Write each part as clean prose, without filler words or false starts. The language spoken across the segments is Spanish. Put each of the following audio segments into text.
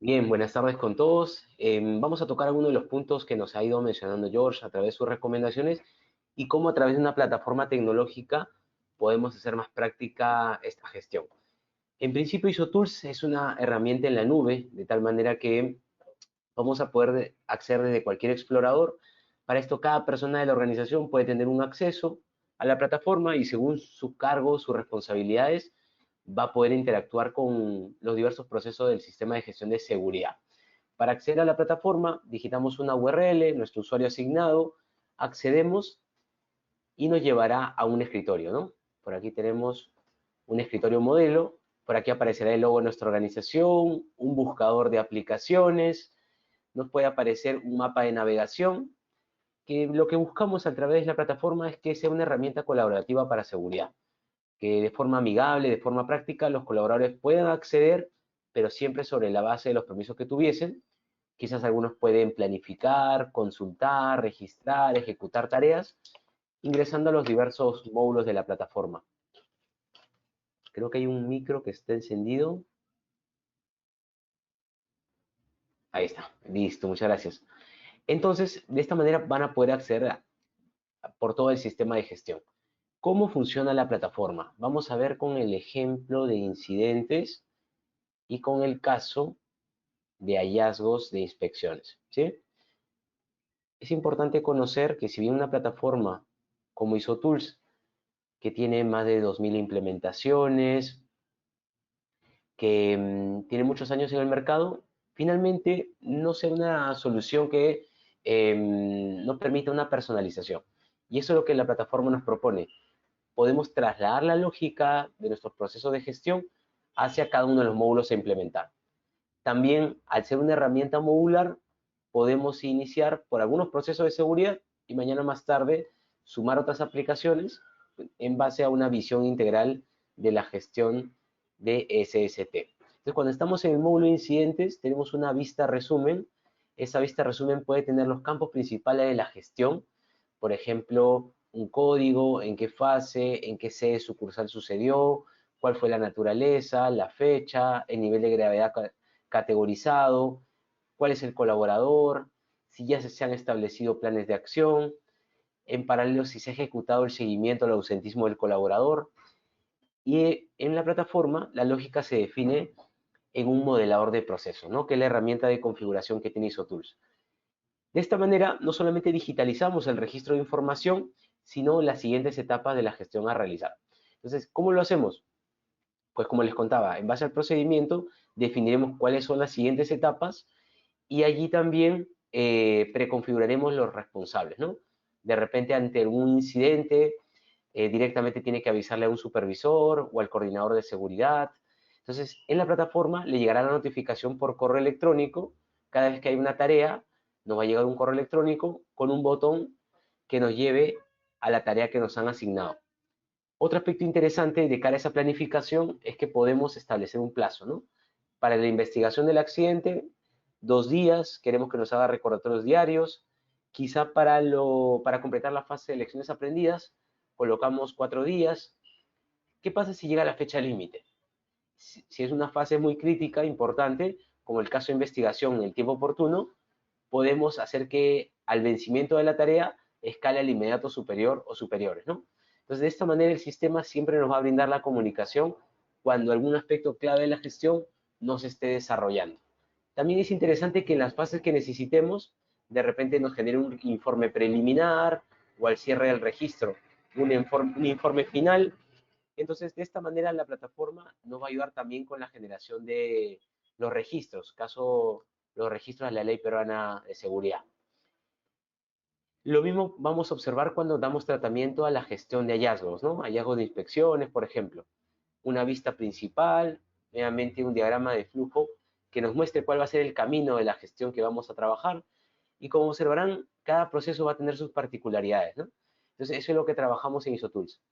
Bien, buenas tardes con todos. Vamos a tocar algunos de los puntos que nos ha ido mencionando George a través de sus recomendaciones y cómo a través de una plataforma tecnológica podemos hacer más práctica esta gestión. En principio, IsoTools es una herramienta en la nube, de tal manera que vamos a poder acceder desde cualquier explorador. Para esto, cada persona de la organización puede tener un acceso a la plataforma y según su cargo, sus responsabilidades, va a poder interactuar con los diversos procesos del sistema de gestión de seguridad. Para acceder a la plataforma, digitamos una URL, nuestro usuario asignado, accedemos y nos llevará a un escritorio, ¿no? Por aquí tenemos un escritorio modelo, por aquí aparecerá el logo de nuestra organización, un buscador de aplicaciones, nos puede aparecer un mapa de navegación, que lo que buscamos a través de la plataforma es que sea una herramienta colaborativa para seguridad, que de forma amigable, de forma práctica, los colaboradores puedan acceder, pero siempre sobre la base de los permisos que tuviesen. Quizás algunos pueden planificar, consultar, registrar, ejecutar tareas, ingresando a los diversos módulos de la plataforma. Creo que hay un micro que está encendido. Ahí está, listo, muchas gracias. Entonces, de esta manera van a poder acceder por todo el sistema de gestión. ¿Cómo funciona la plataforma? Vamos a ver con el ejemplo de incidentes y con el caso de hallazgos de inspecciones, ¿sí? Es importante conocer que si bien una plataforma como IsoTools, que tiene más de 2000 implementaciones, que tiene muchos años en el mercado, finalmente no sea una solución que no permita una personalización. Y eso es lo que la plataforma nos propone. Podemos trasladar la lógica de nuestros procesos de gestión hacia cada uno de los módulos a implementar. También, al ser una herramienta modular, podemos iniciar por algunos procesos de seguridad y mañana más tarde sumar otras aplicaciones en base a una visión integral de la gestión de SST. Entonces, cuando estamos en el módulo de incidentes, tenemos una vista resumen. Esa vista resumen puede tener los campos principales de la gestión, por ejemplo, un código, en qué fase, en qué sede sucursal sucedió, cuál fue la naturaleza, la fecha, el nivel de gravedad categorizado, cuál es el colaborador, si ya se han establecido planes de acción, en paralelo si se ha ejecutado el seguimiento al ausentismo del colaborador. Y en la plataforma la lógica se define en un modelador de procesos, ¿no? Que es la herramienta de configuración que tiene IsoTools. De esta manera, no solamente digitalizamos el registro de información, sino las siguientes etapas de la gestión a realizar. Entonces, ¿cómo lo hacemos? Pues como les contaba, en base al procedimiento, definiremos cuáles son las siguientes etapas y allí también preconfiguraremos los responsables, ¿no? De repente, ante algún incidente, directamente tiene que avisarle a un supervisor o al coordinador de seguridad. Entonces, en la plataforma le llegará la notificación por correo electrónico. Cada vez que hay una tarea, nos va a llegar un correo electrónico con un botón que nos lleve a la tarea que nos han asignado. Otro aspecto interesante de cara a esa planificación es que podemos establecer un plazo, ¿no? Para la investigación del accidente, 2 días, queremos que nos haga recordatorios diarios. Quizá para completar la fase de lecciones aprendidas, colocamos 4 días. ¿Qué pasa si llega la fecha límite? Si es una fase muy crítica, importante, como el caso de investigación en el tiempo oportuno, podemos hacer que al vencimiento de la tarea escale al inmediato superior o superiores, ¿no? Entonces, de esta manera el sistema siempre nos va a brindar la comunicación cuando algún aspecto clave de la gestión no se esté desarrollando. También es interesante que en las fases que necesitemos, de repente nos genere un informe preliminar o al cierre del registro, un informe final. Entonces, de esta manera la plataforma nos va a ayudar también con la generación de los registros, caso los registros de la Ley Peruana de Seguridad. Lo mismo vamos a observar cuando damos tratamiento a la gestión de hallazgos, ¿no? Hallazgos de inspecciones, por ejemplo. Una vista principal, nuevamente un diagrama de flujo que nos muestre cuál va a ser el camino de la gestión que vamos a trabajar. Y como observarán, cada proceso va a tener sus particularidades, ¿no? Entonces, eso es lo que trabajamos en IsoTools.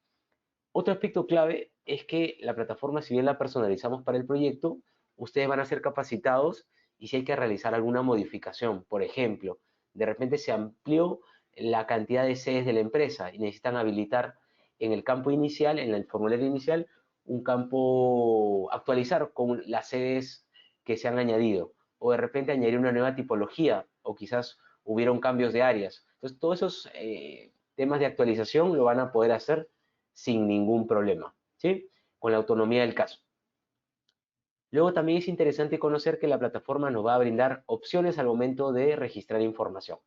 Otro aspecto clave es que la plataforma, si bien la personalizamos para el proyecto, ustedes van a ser capacitados y si hay que realizar alguna modificación, por ejemplo, de repente se amplió la cantidad de sedes de la empresa y necesitan habilitar en el campo inicial, en el formulario inicial, un campo actualizar con las sedes que se han añadido. o de repente añadir una nueva tipología, o quizás hubieron cambios de áreas. Entonces, todos esos temas de actualización lo van a poder hacer sin ningún problema, ¿sí? Con la autonomía del caso. Luego también es interesante conocer que la plataforma nos va a brindar opciones al momento de registrar información,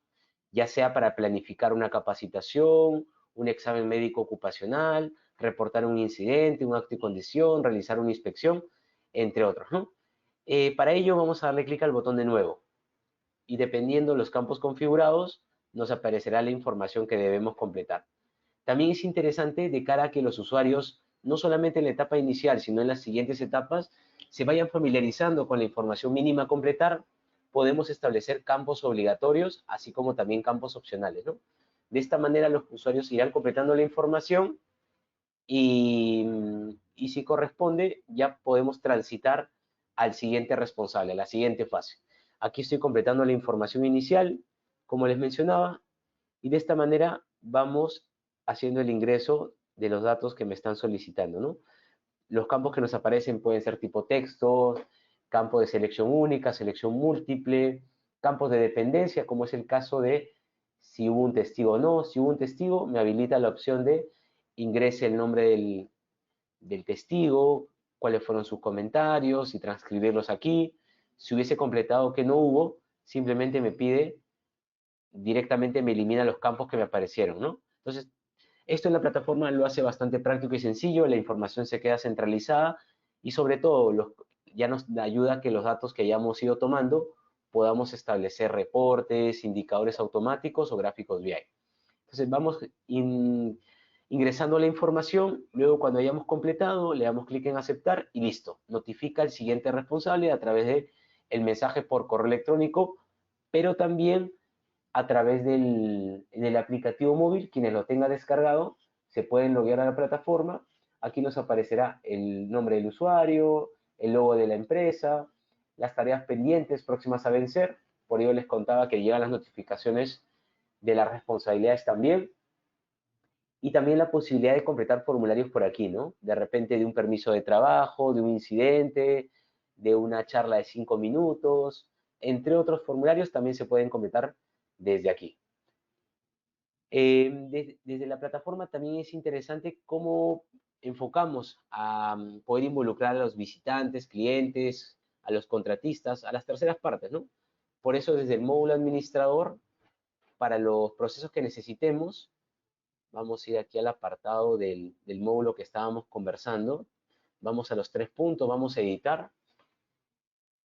ya sea para planificar una capacitación, un examen médico ocupacional, reportar un incidente, un acto y condición, realizar una inspección, entre otros, ¿no? Para ello vamos a darle clic al botón de nuevo y dependiendo de los campos configurados, nos aparecerá la información que debemos completar. También es interesante de cara a que los usuarios, no solamente en la etapa inicial, sino en las siguientes etapas, se vayan familiarizando con la información mínima a completar, podemos establecer campos obligatorios, así como también campos opcionales, ¿no? De esta manera los usuarios irán completando la información y, y si corresponde, ya podemos transitar al siguiente responsable, a la siguiente fase. Aquí estoy completando la información inicial, como les mencionaba, y de esta manera vamos haciendo el ingreso de los datos que me están solicitando, ¿no? Los campos que nos aparecen pueden ser tipo texto, campo de selección única, selección múltiple, campos de dependencia, como es el caso de si hubo un testigo o no. Si hubo un testigo, me habilita la opción de ingrese el nombre del testigo, cuáles fueron sus comentarios y transcribirlos aquí. Si hubiese completado que no hubo, simplemente me pide directamente me elimina los campos que me aparecieron, ¿no? Entonces, esto en la plataforma lo hace bastante práctico y sencillo, la información se queda centralizada y sobre todo ya nos ayuda a que los datos que hayamos ido tomando podamos establecer reportes, indicadores automáticos o gráficos BI. Entonces vamos ingresando la información, luego cuando hayamos completado le damos clic en aceptar y listo, notifica al siguiente responsable a través de el mensaje por correo electrónico, pero también a través del aplicativo móvil, quienes lo tengan descargado, se pueden loguear a la plataforma. Aquí nos aparecerá el nombre del usuario, el logo de la empresa, las tareas pendientes próximas a vencer. Por ello les contaba que llegan las notificaciones de las responsabilidades también. Y también la posibilidad de completar formularios por aquí, ¿no? De repente de un permiso de trabajo, de un incidente, de una charla de 5 minutos, entre otros formularios también se pueden completar desde aquí. Desde la plataforma también es interesante cómo enfocamos a poder involucrar a los visitantes, clientes, a los contratistas, a las terceras partes, ¿no? Por eso desde el módulo administrador, para los procesos que necesitemos, vamos a ir aquí al apartado del módulo que estábamos conversando, vamos a los 3 puntos, vamos a editar,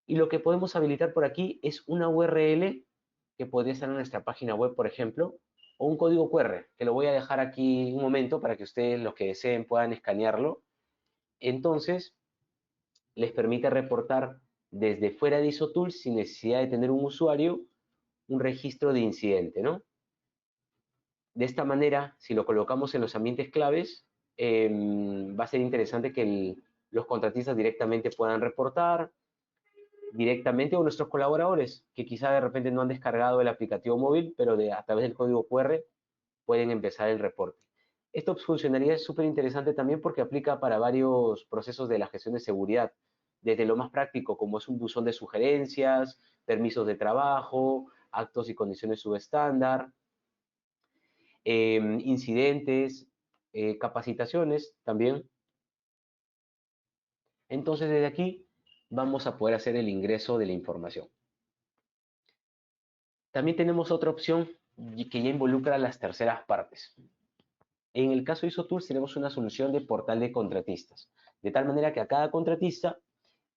y lo que podemos habilitar por aquí es una URL que podría estar en nuestra página web, por ejemplo, o un código QR, que lo voy a dejar aquí un momento para que ustedes, los que deseen, puedan escanearlo. Entonces, les permite reportar desde fuera de ISO-Tools, sin necesidad de tener un usuario, un registro de incidente, ¿no? De esta manera, si lo colocamos en los ambientes claves, va a ser interesante que los contratistas directamente puedan reportar, directamente o nuestros colaboradores, que quizá de repente no han descargado el aplicativo móvil, pero a través del código QR pueden empezar el reporte. Esta funcionalidad es súper interesante también porque aplica para varios procesos de la gestión de seguridad, desde lo más práctico, como es un buzón de sugerencias, permisos de trabajo, actos y condiciones subestándar, incidentes, capacitaciones también. Entonces, desde aquí vamos a poder hacer el ingreso de la información. También tenemos otra opción que ya involucra a las terceras partes. En el caso de ISO-Tools tenemos una solución de portal de contratistas, de tal manera que a cada contratista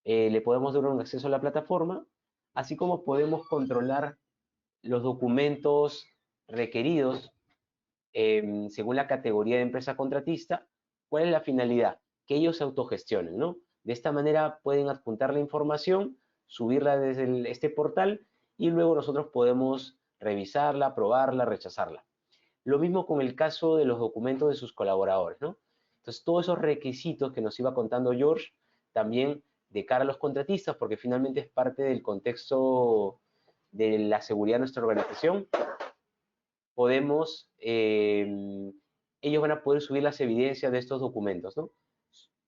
le podemos dar un acceso a la plataforma, así como podemos controlar los documentos requeridos según la categoría de empresa contratista. ¿Cuál es la finalidad? Que ellos se autogestionen, ¿no? De esta manera pueden adjuntar la información, subirla desde este portal y luego nosotros podemos revisarla, aprobarla, rechazarla. Lo mismo con el caso de los documentos de sus colaboradores, ¿no? Entonces, todos esos requisitos que nos iba contando George, también de cara a los contratistas, porque finalmente es parte del contexto de la seguridad de nuestra organización, ellos van a poder subir las evidencias de estos documentos, ¿no?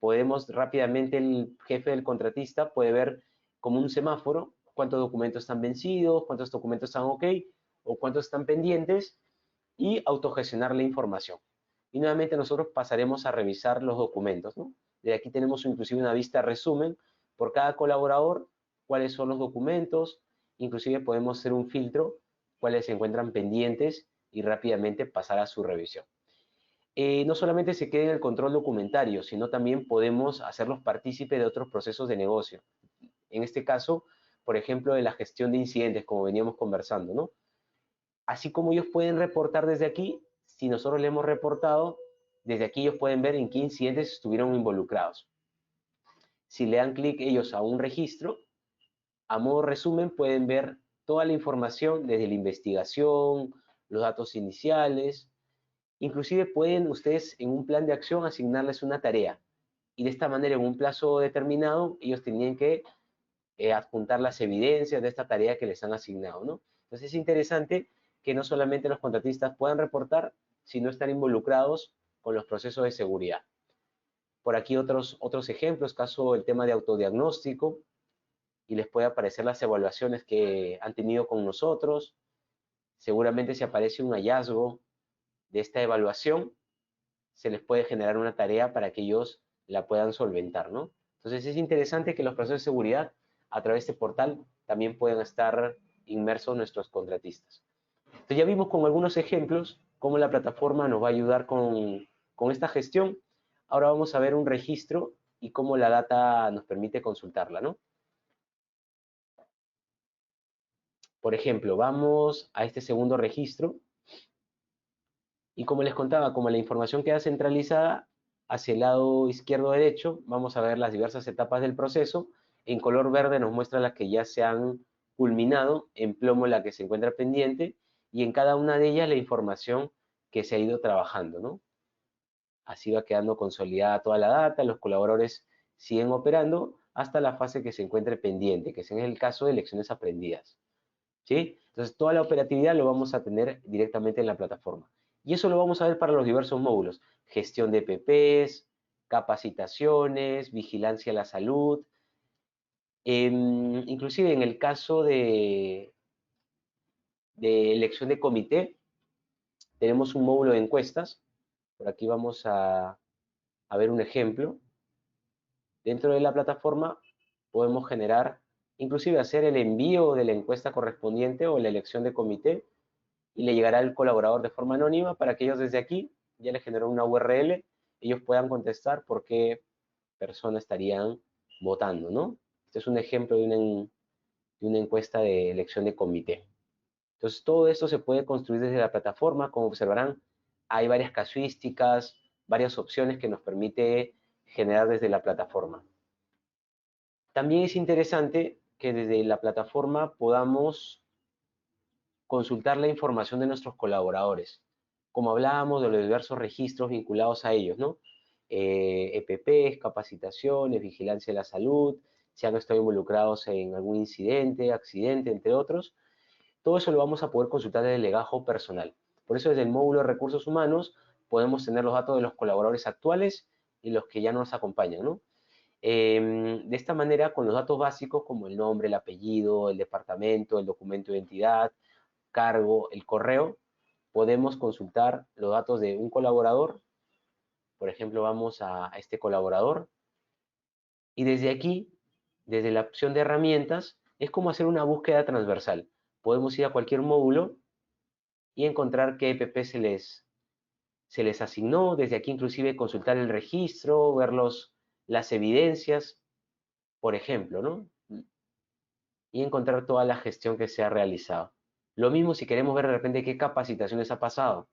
Podemos rápidamente, el jefe del contratista puede ver como un semáforo cuántos documentos están vencidos, cuántos documentos están OK o cuántos están pendientes y autogestionar la información. Y nuevamente nosotros pasaremos a revisar los documentos, ¿no? De aquí tenemos inclusive una vista resumen por cada colaborador, cuáles son los documentos, inclusive podemos hacer un filtro, cuáles se encuentran pendientes y rápidamente pasar a su revisión. No solamente se queda en el control documentario, sino también podemos hacerlos partícipe de otros procesos de negocio. En este caso, por ejemplo, de la gestión de incidentes, como veníamos conversando, ¿no? Así como ellos pueden reportar desde aquí, si nosotros le hemos reportado, desde aquí ellos pueden ver en qué incidentes estuvieron involucrados. Si le dan clic ellos a un registro, a modo resumen pueden ver toda la información desde la investigación, los datos iniciales. Inclusive pueden ustedes en un plan de acción asignarles una tarea y de esta manera en un plazo determinado ellos tenían que adjuntar las evidencias de esta tarea que les han asignado, ¿no? Entonces es interesante que no solamente los contratistas puedan reportar, sino estar involucrados con los procesos de seguridad. Por aquí otros ejemplos, caso el tema de autodiagnóstico, y les puede aparecer las evaluaciones que han tenido con nosotros. Seguramente si aparece un hallazgo de esta evaluación, se les puede generar una tarea para que ellos la puedan solventar, ¿no? Entonces es interesante que los procesos de seguridad a través de este portal también puedan estar inmersos nuestros contratistas. Entonces ya vimos con algunos ejemplos cómo la plataforma nos va a ayudar con esta gestión. Ahora vamos a ver un registro y cómo la data nos permite consultarla, ¿no? Por ejemplo, vamos a este segundo registro y como les contaba, como la información queda centralizada, hacia el lado izquierdo-derecho vamos a ver las diversas etapas del proceso. En color verde nos muestra las que ya se han culminado, en plomo la que se encuentra pendiente y en cada una de ellas la información que se ha ido trabajando, ¿no? Así va quedando consolidada toda la data, los colaboradores siguen operando hasta la fase que se encuentre pendiente, que es en el caso de lecciones aprendidas, ¿sí? Entonces, toda la operatividad lo vamos a tener directamente en la plataforma. Y eso lo vamos a ver para los diversos módulos. Gestión de PPs, capacitaciones, vigilancia a la salud. Inclusive en el caso de elección de comité, tenemos un módulo de encuestas. Por aquí vamos a ver un ejemplo. Dentro de la plataforma podemos generar, inclusive hacer el envío de la encuesta correspondiente o la elección de comité y le llegará al colaborador de forma anónima para que ellos desde aquí ya le generó una URL, ellos puedan contestar por qué persona estarían votando, ¿no? Este es un ejemplo de una encuesta de elección de comité. Entonces, todo esto se puede construir desde la plataforma. Como observarán, hay varias casuísticas, varias opciones que nos permite generar desde la plataforma. También es interesante que desde la plataforma podamos consultar la información de nuestros colaboradores. Como hablábamos de los diversos registros vinculados a ellos, ¿no? EPPs, capacitaciones, vigilancia de la salud, si han estado involucrados en algún incidente, accidente, entre otros. Todo eso lo vamos a poder consultar desde el legajo personal. Por eso desde el módulo de recursos humanos podemos tener los datos de los colaboradores actuales y los que ya nos acompañan, ¿no? De esta manera, con los datos básicos como el nombre, el apellido, el departamento, el documento de identidad, cargo, el correo, podemos consultar los datos de un colaborador. Por ejemplo, vamos a este colaborador y desde aquí, desde la opción de herramientas, es como hacer una búsqueda transversal. Podemos ir a cualquier módulo y encontrar qué EPP se les asignó. Desde aquí inclusive consultar el registro, ver las evidencias, por ejemplo, ¿no? Y encontrar toda la gestión que se ha realizado. Lo mismo si queremos ver de repente qué capacitaciones ha pasado.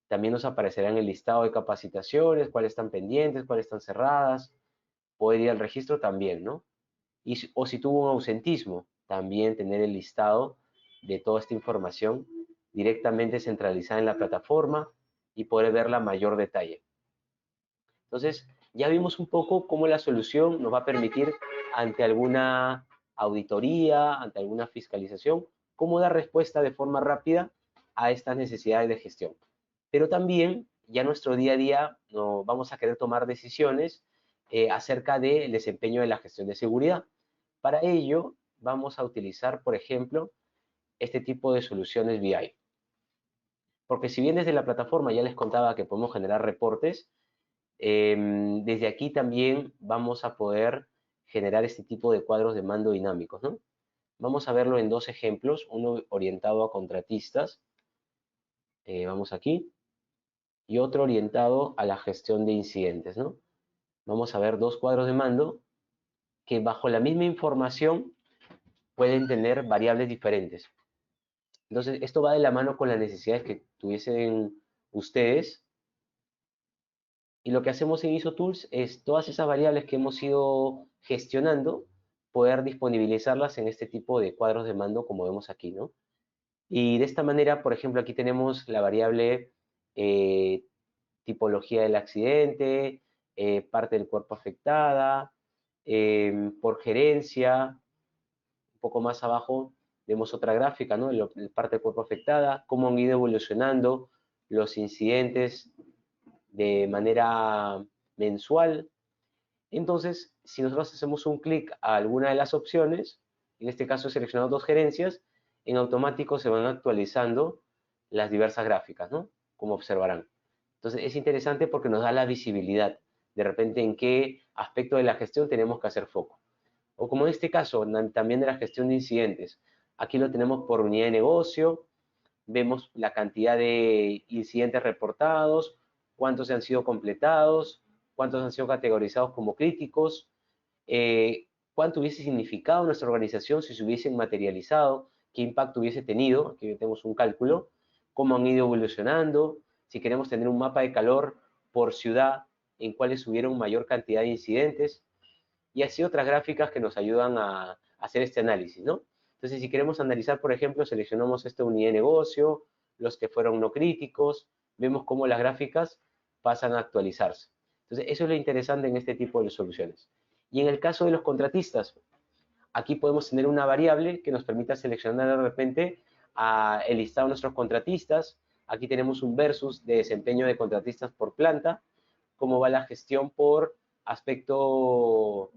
También nos aparecerá en el listado de capacitaciones, cuáles están pendientes, cuáles están cerradas. Poder ir al registro también, ¿no? O si tuvo un ausentismo, también tener el listado de toda esta información directamente centralizada en la plataforma y poder verla a mayor detalle. Entonces, ya vimos un poco cómo la solución nos va a permitir ante alguna auditoría, ante alguna fiscalización, cómo dar respuesta de forma rápida a estas necesidades de gestión. Pero también, ya nuestro día a día, no, vamos a querer tomar decisiones acerca del desempeño de la gestión de seguridad. Para ello, vamos a utilizar, por ejemplo, este tipo de soluciones BI. Porque si bien desde la plataforma ya les contaba que podemos generar reportes, desde aquí también vamos a poder generar este tipo de cuadros de mando dinámicos, ¿no? Vamos a verlo en dos ejemplos, uno orientado a contratistas, vamos aquí, y otro orientado a la gestión de incidentes, ¿no? Vamos a ver dos cuadros de mando que bajo la misma información pueden tener variables diferentes. Entonces, esto va de la mano con las necesidades que tuviesen ustedes. Y lo que hacemos en ISO Tools es todas esas variables que hemos ido gestionando, poder disponibilizarlas en este tipo de cuadros de mando como vemos aquí, ¿no? Y de esta manera, por ejemplo, aquí tenemos la variable eh, tipología del accidente, parte del cuerpo afectada, por gerencia. Un poco más abajo vemos otra gráfica, ¿no? La parte del cuerpo afectada, cómo han ido evolucionando los incidentes de manera mensual. Entonces, si nosotros hacemos un clic a alguna de las opciones, en este caso he seleccionado dos gerencias, en automático se van actualizando las diversas gráficas, ¿no? Como observarán. Entonces, es interesante porque nos da la visibilidad de repente en qué aspecto de la gestión tenemos que hacer foco. O como en este caso, también de la gestión de incidentes. Aquí lo tenemos por unidad de negocio, vemos la cantidad de incidentes reportados, cuántos han sido completados, cuántos han sido categorizados como críticos, cuánto hubiese significado nuestra organización si se hubiesen materializado, qué impacto hubiese tenido, aquí tenemos un cálculo, cómo han ido evolucionando, si queremos tener un mapa de calor por ciudad, en cuáles hubieron mayor cantidad de incidentes, y así otras gráficas que nos ayudan a hacer este análisis, ¿no? Entonces, si queremos analizar, por ejemplo, seleccionamos esta unidad de negocio, los que fueron no críticos, vemos cómo las gráficas pasan a actualizarse. Entonces, eso es lo interesante en este tipo de soluciones. Y en el caso de los contratistas, aquí podemos tener una variable que nos permita seleccionar de repente el listado de nuestros contratistas. Aquí tenemos un versus de desempeño de contratistas por planta, cómo va la gestión por aspecto o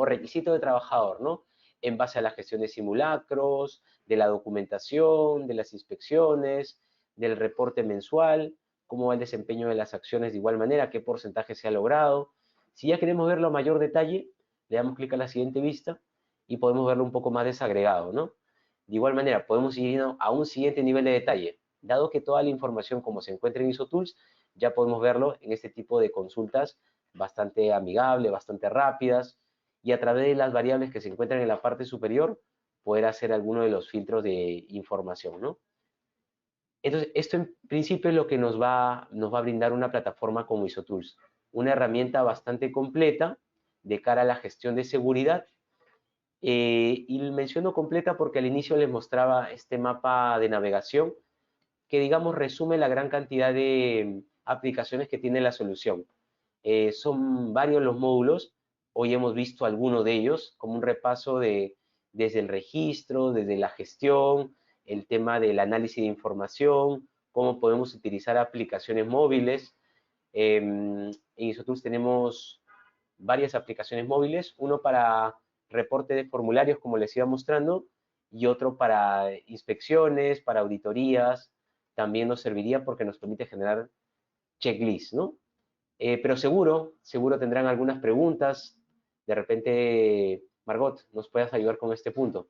requisito de trabajador, ¿no? En base a la gestión de simulacros, de la documentación, de las inspecciones, del reporte mensual, cómo va el desempeño de las acciones de igual manera, qué porcentaje se ha logrado. Si ya queremos verlo a mayor detalle, le damos clic a la siguiente vista y podemos verlo un poco más desagregado, ¿no? De igual manera, podemos ir a un siguiente nivel de detalle. Dado que toda la información, como se encuentra en ISO Tools, ya podemos verlo en este tipo de consultas bastante amigables, bastante rápidas, y a través de las variables que se encuentran en la parte superior, poder hacer alguno de los filtros de información, ¿no? Entonces, esto en principio es lo que nos va a brindar una plataforma como ISO Tools, una herramienta bastante completa de cara a la gestión de seguridad. Y menciono completa porque al inicio les mostraba este mapa de navegación que, digamos, resume la gran cantidad de aplicaciones que tiene la solución. Son varios los módulos, hoy hemos visto algunos de ellos, como un repaso desde el registro, desde la gestión, el tema del análisis de información, cómo podemos utilizar aplicaciones móviles. En ISOTools tenemos varias aplicaciones móviles, uno para reporte de formularios, como les iba mostrando, y otro para inspecciones, para auditorías. También nos serviría porque nos permite generar checklists, ¿no? Pero seguro tendrán algunas preguntas. De repente, Margot, ¿nos puedes ayudar con este punto?